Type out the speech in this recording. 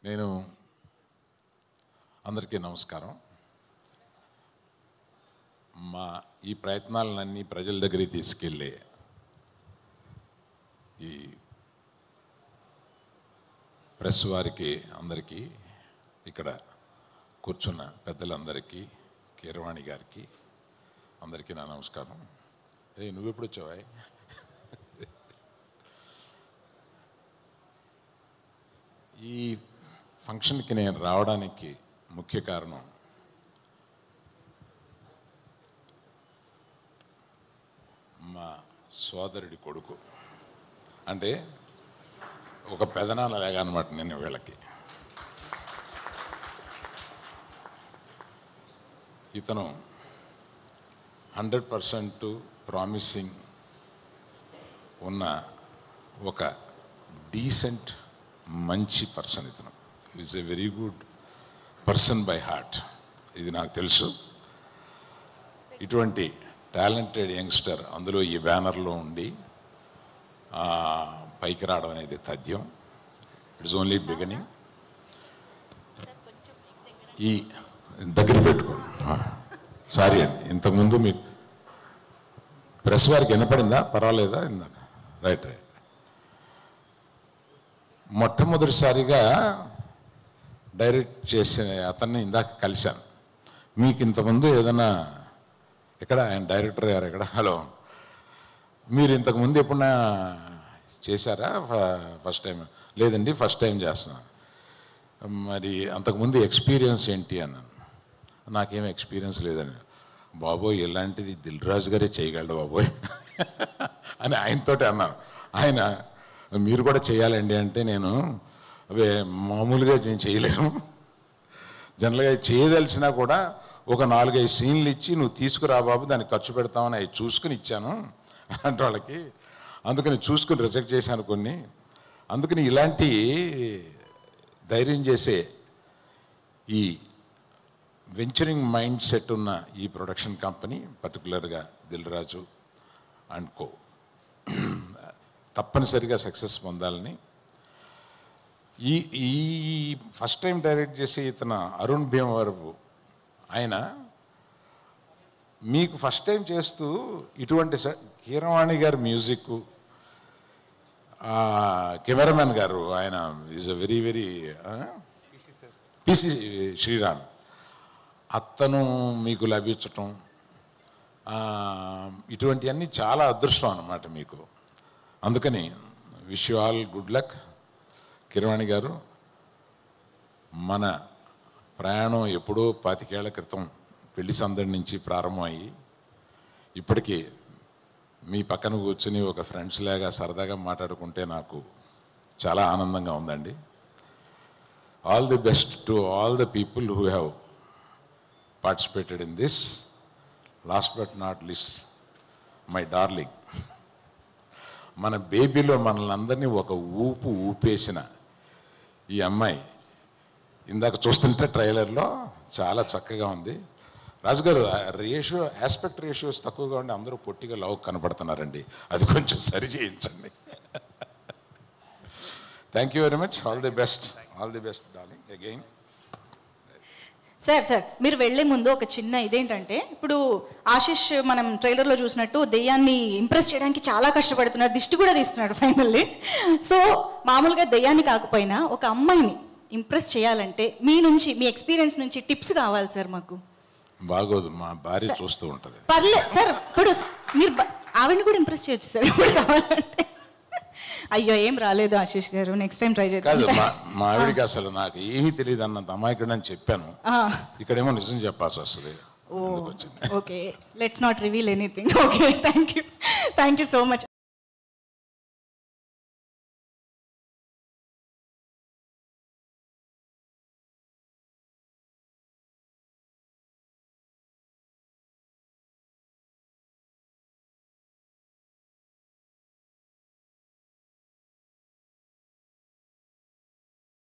నేను అందరికీ నమస్కారం. మా ఈ ప్రయత్నాలన్నీ ప్రజల దగ్గరికి తీసుకెళ్ళే ఈ ప్రెస్ వారికి అందరికీ, ఇక్కడ కూర్చున్న పెద్దలందరికీ, కీరవాణి గారికి అందరికీ నా నమస్కారం. నువ్వెప్పుడు వచ్చావా? ఈ ఫంక్షన్కి నేను రావడానికి ముఖ్య కారణం మా సోదరుడి కొడుకు, అంటే ఒక పెదనాన్న లేగా అనమాట. నేను వీళ్ళకి ఇతను 100% ప్రామిసింగ్ ఉన్న ఒక డీసెంట్ మంచి పర్సన్. ఇతను is a very good person by heart, ఇది నాకు తెలుసు. ఇటువంటి టాలెంటెడ్ యంగ్స్టర్ అందులో ఈ బ్యానర్లో ఉండి పైకి రావడం అనేది తథ్యం. It's only beginning. ఈ దగ్గర పెట్టుకో. సారీ అండి, ఇంతకుముందు మీకు ప్రెస్ వారికి వినపడిందా? పర్వాలేదా? ఇందాక రైట్. మొట్టమొదటిసారిగా డైరెక్ట్ చేసిన అతన్ని ఇందాక కలిశాను. మీకు ఇంతకుముందు ఏదైనా ఎక్కడ ఆయన డైరెక్టర్ గారు ఎక్కడ? హలో, మీరు ఇంతకుముందు ఎప్పుడన్నా చేశారా? First time? లేదండి, ఫస్ట్ టైం చేస్తున్నా. మరి అంతకుముందు ఎక్స్పీరియన్స్ ఏంటి అన్నాను. నాకేం ఎక్స్పీరియన్స్ లేదని. బాబోయ్, ఇలాంటిది దిల్ రాజు గారే చేయగలడు బాబోయ్ అని ఆయనతోటి అన్నాను. ఆయన మీరు కూడా చేయాలండి అంటే, నేను అవే మామూలుగా నేను చేయలేను. జనరల్గా చేయదలిసినా కూడా ఒక 4-5 సీన్లు ఇచ్చి నువ్వు తీసుకురా బాబు, దానికి ఖర్చు పెడతామని అవి చూసుకుని ఇచ్చాను అంటే వాళ్ళకి. అందుకని చూసుకుని రిజెక్ట్ చేశాను కొన్ని. అందుకని ఇలాంటి ధైర్యం చేసే ఈ వెంచరింగ్ మైండ్ సెట్ ఉన్న ఈ ప్రొడక్షన్ కంపెనీ, పర్టికులర్గా దిల్ రాజు అండ్ కో, తప్పనిసరిగా సక్సెస్ పొందాలని. ఈ ఫస్ట్ టైం డైరెక్ట్ చేసే ఇతను అరుణ్ భీమవరపు, ఆయన మీకు ఫస్ట్ టైం చేస్తూ ఇటువంటి కీరవాణి గారి మ్యూజిక్, కెమెరామెన్ గారు ఆయన is a very very PC Sriram, అతను మీకు లభించటం, ఇటువంటివన్నీ చాలా అదృష్టం అన్నమాట మీకు. అందుకని wish you all good luck. Keeravani గారు, మన ప్రయాణం ఎప్పుడో 25 ఏళ్ల క్రితం పెళ్లి సందడి నుంచి ప్రారంభమయ్యి ఇప్పటికీ మీ పక్కన కూర్చుని ఒక ఫ్రెండ్స్ లాగా సరదాగా మాట్లాడుకుంటే నాకు చాలా ఆనందంగా ఉందండి. All the best to all the people who have participated in this. Last but not least my darling, మన బేబీలో మనల్ని అందరినీ ఒక ఊపు ఊపేసిన ఈ అమ్మాయి, ఇందాక చూస్తుంటే ట్రైలర్లో చాలా చక్కగా ఉంది. రాజుగారు, ఆస్పెక్ట్ రేషియోస్ తక్కువగా ఉండి అందరూ పొట్టిగా లవ్ కనపడుతున్నారండి, అది కొంచెం సరి చేయించండి. Thank you very much. All the best darling again. Sir మీరు వెళ్లే ముందు ఒక చిన్న ఇదేంటంటే, ఇప్పుడు ఆశిష్ మనం ట్రైలర్లో చూసినట్టు దెయ్యాన్ని ఇంప్రెస్ చేయడానికి చాలా కష్టపడుతున్నాడు, దిష్టి కూడా తీస్తున్నాడు ఫైనల్లీ. సో మామూలుగా దెయ్యాన్ని కాకపోయినా ఒక అమ్మాయిని ఇంప్రెస్ చేయాలంటే మీ నుంచి, మీ ఎక్స్పీరియన్స్ నుంచి టిప్స్ కావాలి సార్ మాకు. బాగోదు, మా భార్య చూస్తూ ఉంటుంది. పర్లేదు సార్, ఇప్పుడు మీరు ఆవిడని కూడా ఇంప్రెస్ చేయొచ్చు సార్ ఇప్పుడు కావాలంటే. అయ్యో, ఏం రాలేదు ఆశిష్ గారు, నెక్స్ట్ టైం ట్రై చేద్దాం. కాదు, మా ఆవిడికి అసలు నాకు ఏమీ తెలియదు అన్నంత అమాయకుడు అని చెప్పాను. ఇక్కడేమో నిజం చెప్పాల్సి వస్తుంది. Okay, let's not reveal anything. Okay, thank you so much.